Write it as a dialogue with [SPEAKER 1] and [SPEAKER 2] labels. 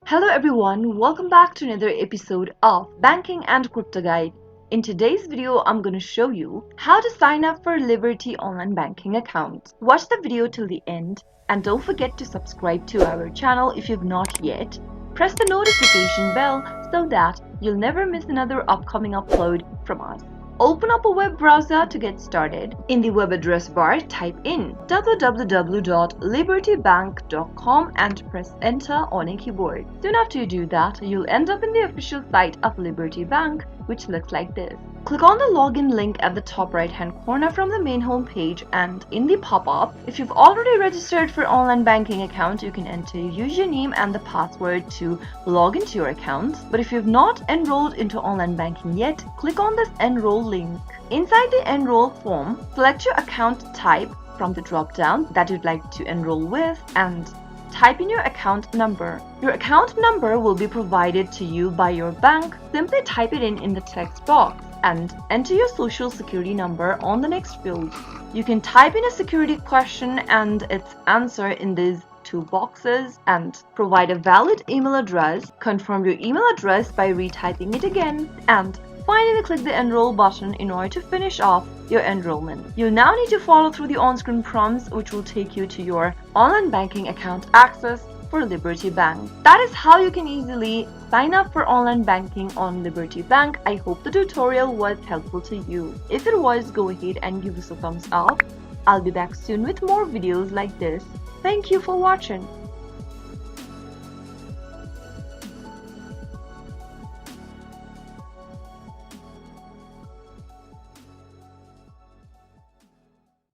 [SPEAKER 1] Hello everyone, welcome back to another episode of Banking and Crypto Guide. In today's video, I'm going to show you how to sign up for Liberty online banking account. Watch the video till the end and don't forget to subscribe to our channel if you've not yet. Press the notification bell so that you'll never miss another upcoming upload from us. Open up a web browser to get started. In the web address bar, type in www.libertybank.com and press enter on a keyboard. Soon after you do that, you'll end up in the official site of Liberty Bank, which looks like this. Click on the login link at the top right hand corner from the main home page, and in the pop-up, if you've already registered for online banking account, you can enter your username and the password to log into your account. But if you've not enrolled into online banking yet, click on this enroll link. Inside the enroll form, select your account type from the drop-down that you'd like to enroll with and type in your account number. Your account number will be provided to you by your bank. Simply type it in the text box and enter your social security number on the next field. You can type in a security question and its answer in these two boxes and provide a valid email address. Confirm your email address by retyping it again, and finally click the enroll button in order to finish off your enrollment. You'll now need to follow through the on-screen prompts, which will take you to your online banking account access for Liberty Bank. That is how you can easily sign up for online banking on Liberty Bank. I hope the tutorial was helpful to you. If it was, go ahead and give us a thumbs up. I'll be back soon with more videos like this. Thank you for watching.